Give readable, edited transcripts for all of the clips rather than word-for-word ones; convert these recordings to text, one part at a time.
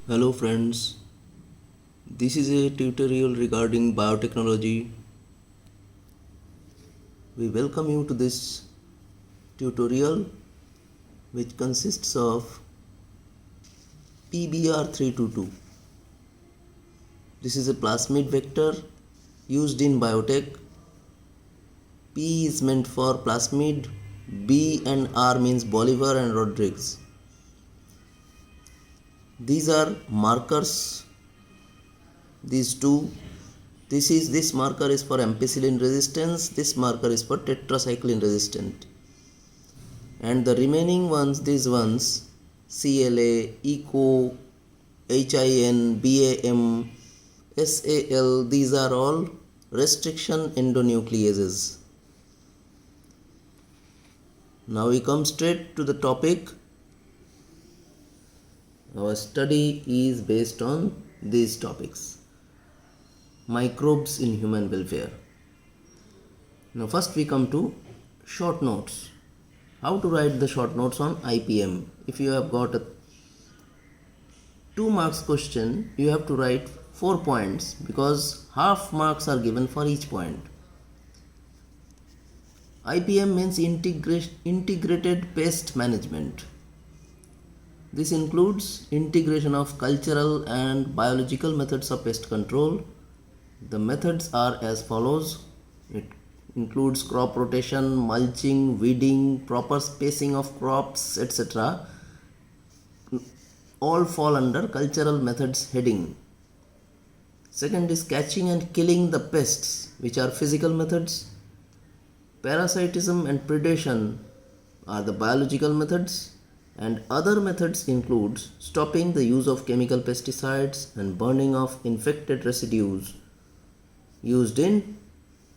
Hello friends, this is a tutorial regarding biotechnology. We welcome you to this tutorial which consists of PBR322. This is a plasmid vector used in biotech. P is meant for plasmid, B and R means Bolivar and Rodriguez. These are markers, these two. This marker is for ampicillin resistance, this marker is for tetracycline resistant. And the remaining ones, these ones, CLA, ECO, HIN, BAM, SAL, these are all restriction endonucleases. Now we come straight to the topic. Our study is based on these topics. Microbes in human welfare. Now first we come to short notes. How to write the short notes on IPM? If you have got a 2 marks question, you have to write 4 points because half marks are given for each point. IPM means integrated pest management. This includes integration of cultural and biological methods of pest control. The methods are as follows. It includes crop rotation, mulching, weeding, proper spacing of crops, etc. All fall under cultural methods heading. Second is catching and killing the pests, which are physical methods. Parasitism and predation are the biological methods. And other methods includes stopping the use of chemical pesticides and burning of infected residues used in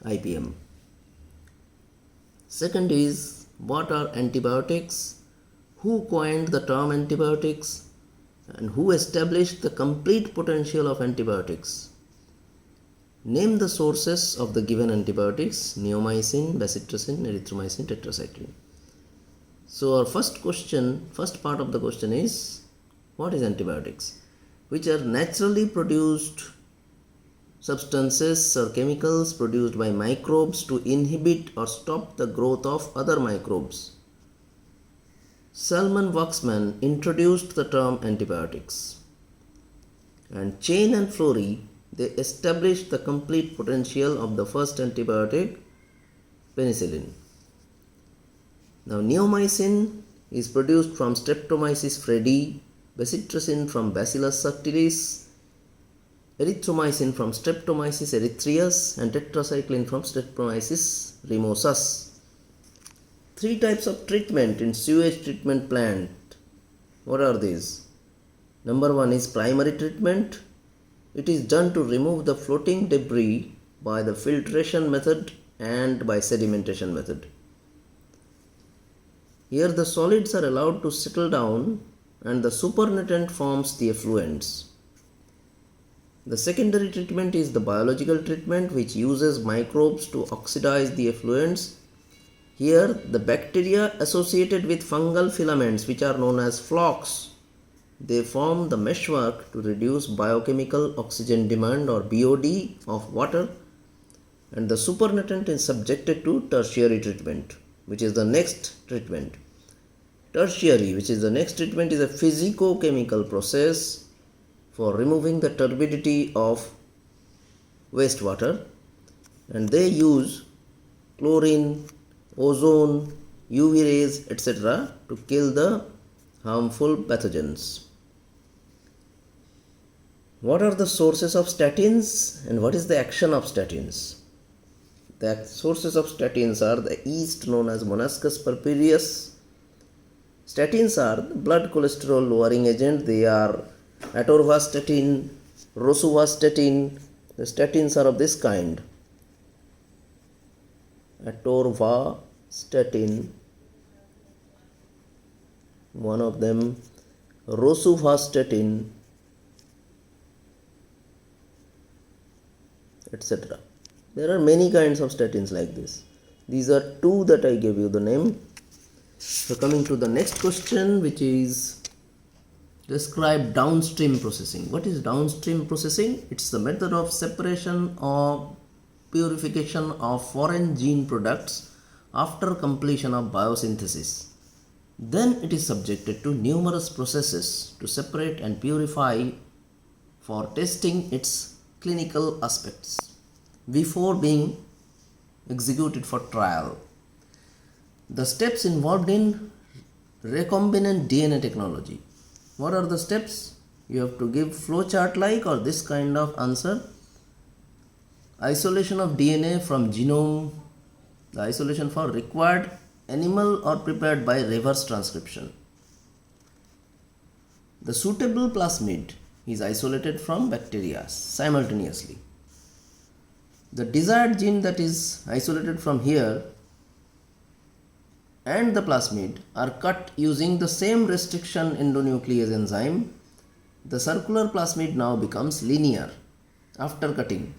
IPM. Second is, what are antibiotics? Who coined the term antibiotics? And who established the complete potential of antibiotics? Name the sources of the given antibiotics: neomycin, bacitracin, erythromycin, tetracycline. So our first part of the question is, what is antibiotics? Which are naturally produced substances or chemicals produced by microbes to inhibit or stop the growth of other microbes. Salman Waxman introduced the term antibiotics. And Chain and Flory, they established the complete potential of the first antibiotic, penicillin. Now neomycin is produced from Streptomyces freddi, bacitracin from Bacillus subtilis, erythromycin from Streptomyces erythraeus, and tetracycline from Streptomyces remosus. 3 types of treatment in sewage treatment plant. What are these? Number 1 is primary treatment. It is done to remove the floating debris by the filtration method and by sedimentation method. Here the solids are allowed to settle down and the supernatant forms the effluents. The secondary treatment is the biological treatment, which uses microbes to oxidize the effluents. Here the bacteria associated with fungal filaments, which are known as phlox, they form the meshwork to reduce biochemical oxygen demand or BOD of water, and the supernatant is subjected to tertiary treatment, which is the next treatment. Tertiary, which is the next treatment, is a physico-chemical process for removing the turbidity of wastewater, and they use chlorine, ozone, UV rays, etc. to kill the harmful pathogens. What are the sources of statins and what is the action of statins? The sources of statins are the yeast known as Monascus purpureus. Statins are the blood cholesterol lowering agent. They are atorvastatin, rosuvastatin. The statins are of this kind: atorvastatin, one of them, rosuvastatin, etc. There are many kinds of statins like this. These are 2 that I gave you the name. So coming to the next question, which is, Describe downstream processing. What is downstream processing? It's the method of separation or purification of foreign gene products after completion of biosynthesis. Then it is subjected to numerous processes to separate and purify for testing its clinical aspects before being executed for trial. The steps involved in recombinant DNA technology. What are the steps? You have to give flowchart like or this kind of answer. Isolation of DNA from genome. The isolation for required animal or prepared by reverse transcription. The suitable plasmid is isolated from bacteria simultaneously. The desired gene that is isolated from here and the plasmid are cut using the same restriction endonuclease enzyme. The circular plasmid now becomes linear after cutting.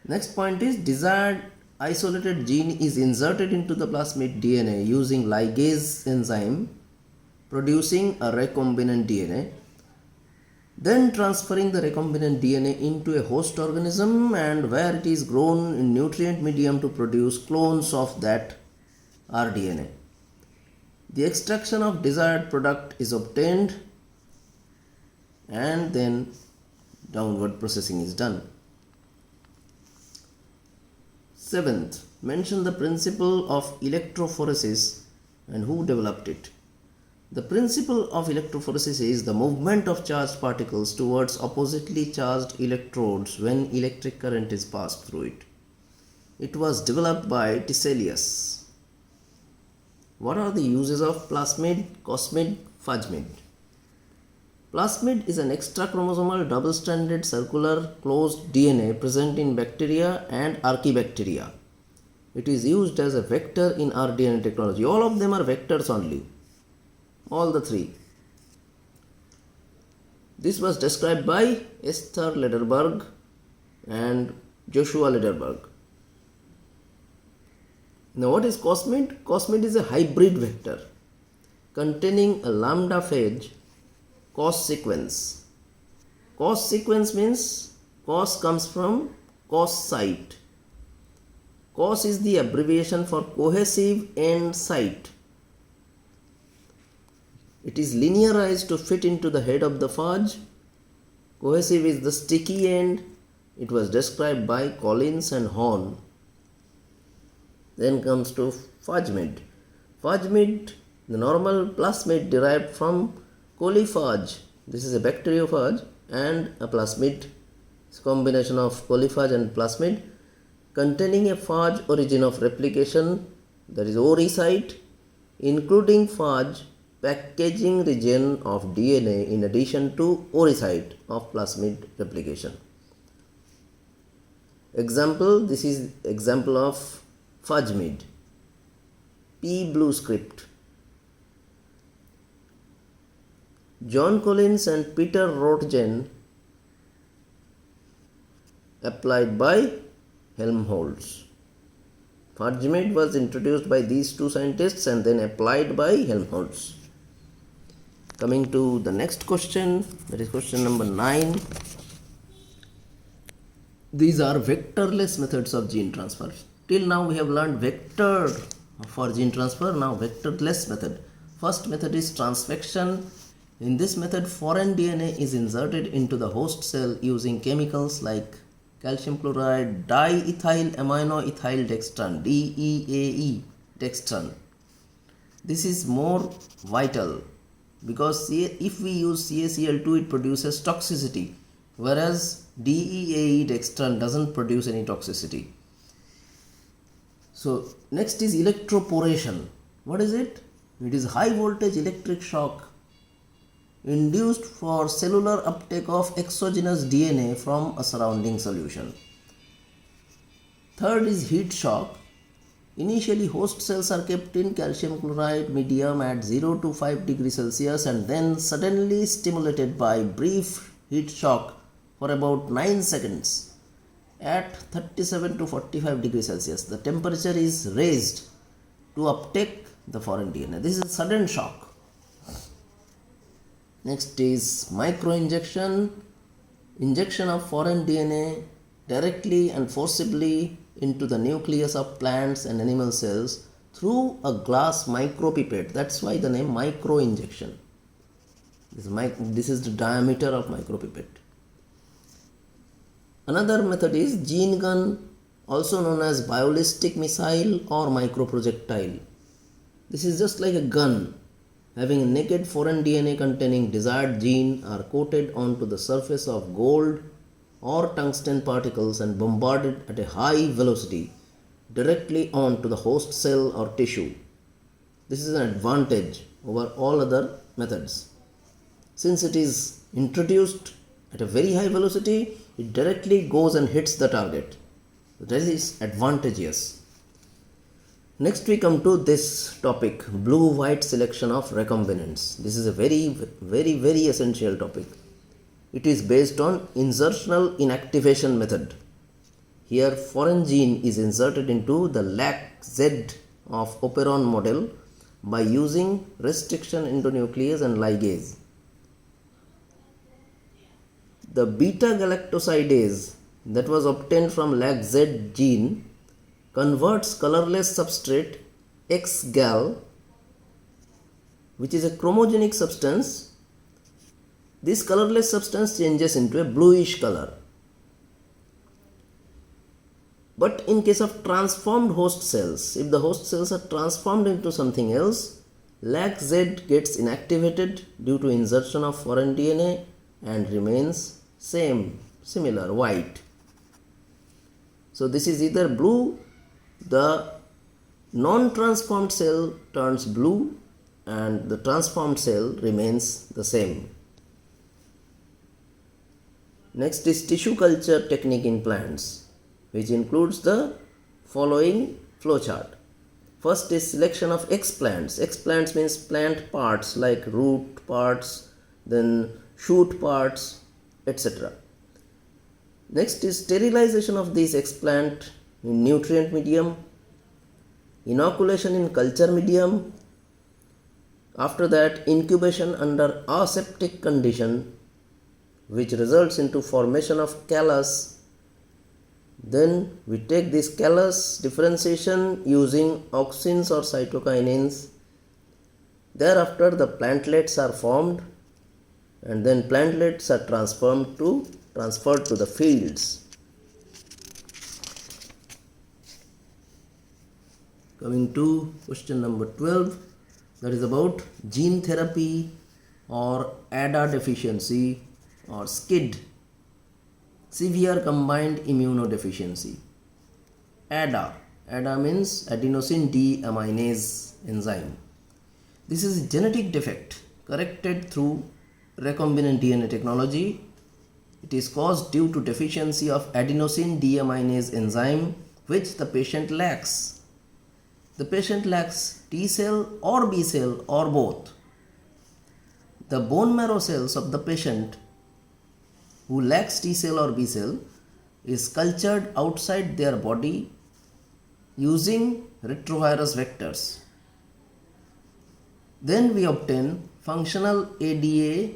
Next point is desired isolated gene is inserted into the plasmid DNA using ligase enzyme producing a recombinant DNA, then transferring the recombinant DNA into a host organism and where it is grown in nutrient medium to produce clones of that rDNA. The extraction of desired product is obtained and then downward processing is done. Seventh, mention the principle of electrophoresis and who developed it. The principle of electrophoresis is the movement of charged particles towards oppositely charged electrodes when electric current is passed through it. It was developed by Tiselius. What are the uses of plasmid, cosmid, phagmid? Plasmid is an extrachromosomal double-stranded circular closed DNA present in bacteria and archaebacteria. It is used as a vector in rDNA technology. All of them are vectors only. All the three. This was described by Esther Lederberg and Joshua Lederberg. Now what is cosmid? Cosmid is a hybrid vector containing a lambda phage cos sequence. Cos sequence means cos comes from cos site. Cos is the abbreviation for cohesive end site. It is linearized to fit into the head of the phage. Cohesive is the sticky end. It was described by Collins and Horn. Then comes to phagmid. Phagmid, the normal plasmid derived from coliphage. This is a bacteriophage and a plasmid. It's a combination of coliphage and plasmid containing a phage origin of replication, that is ORI site, including phage packaging region of DNA in addition to ORI site of plasmid replication. Example, this is example of phagmid. P blue script. John Collins and Peter Roentgen applied by Helmholtz. Phagmid was introduced by these two scientists and then applied by Helmholtz. Coming to the next question, that is question number 9. These are vectorless methods of gene transfer. Till now we have learned vector for gene transfer, now vectorless method. First method is transfection. In this method, foreign DNA is inserted into the host cell using chemicals like calcium chloride, diethyl aminoethyl dextran, DEAE dextran. This is more vital because if we use CaCl2 it produces toxicity, whereas DEAE dextran doesn't produce any toxicity. So next is electroporation. What is it? It is high voltage electric shock induced for cellular uptake of exogenous DNA from a surrounding solution. Third is heat shock. Initially host cells are kept in calcium chloride medium at 0 to 5 degrees Celsius and then suddenly stimulated by brief heat shock for about 9 seconds at 37 to 45 degrees Celsius. The temperature is raised to uptake the foreign DNA. This is a sudden shock. Next is microinjection, injection of foreign DNA directly and forcibly into the nucleus of plants and animal cells through a glass micropipette. That's why the name microinjection. This is the diameter of micropipette. Another method is gene gun, also known as ballistic missile or microprojectile. This is just like a gun having a naked foreign DNA containing desired gene are coated onto the surface of gold or tungsten particles and bombarded at a high velocity directly onto the host cell or tissue. This is an advantage over all other methods. Since it is introduced at a very high velocity, it directly goes and hits the target. That is advantageous. Next we come to this topic, blue-white selection of recombinants. This is a very essential topic. It is based on insertional inactivation method. Here foreign gene is inserted into the LAC-Z of operon model by using restriction endonuclease and ligase. The beta-galactosidase that was obtained from LAC-Z gene converts colorless substrate X-gal, which is a chromogenic substance. This colorless substance changes into a bluish color. But in case of transformed host cells, if the host cells are transformed into something else, LAC-Z gets inactivated due to insertion of foreign DNA and remains similar, white. So this is either blue, the non-transformed cell turns blue and the transformed cell remains the same. Next is tissue culture technique in plants, which includes the following flowchart. First is selection of explants. Explants means plant parts like root parts, then shoot parts, etc. Next is sterilization of these explant in nutrient medium, inoculation in culture medium, after that incubation under aseptic condition, which results into formation of callus. Then we take this callus differentiation using auxins or cytokinins. Thereafter the plantlets are formed and then plantlets are transferred to the fields. Coming to question number 12, that is about gene therapy or ADA deficiency or SCID, severe combined immunodeficiency. ADA means adenosine deaminase enzyme. This is a genetic defect corrected through recombinant DNA technology. It is caused due to deficiency of adenosine deaminase enzyme which the patient lacks. The patient lacks T cell or B cell or both. The bone marrow cells of the patient who lacks T cell or B cell is cultured outside their body using retrovirus vectors. Then we obtain functional ADA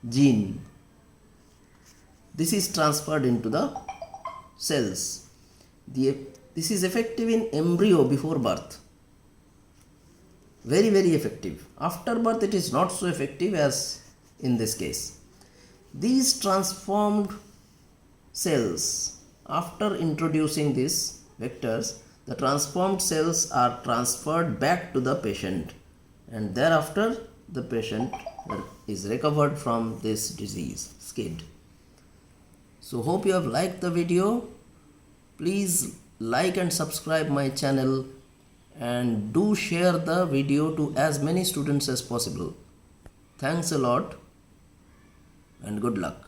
gene. This is transferred into the cells. This is effective in embryo before birth. Very effective. After birth it is not so effective as in this case. These transformed cells, after introducing these vectors, the transformed cells are transferred back to the patient and thereafter the patient is recovered from this disease, SCID. So hope you have liked the video. Please like and subscribe my channel and do share the video to as many students as possible. Thanks a lot and good luck.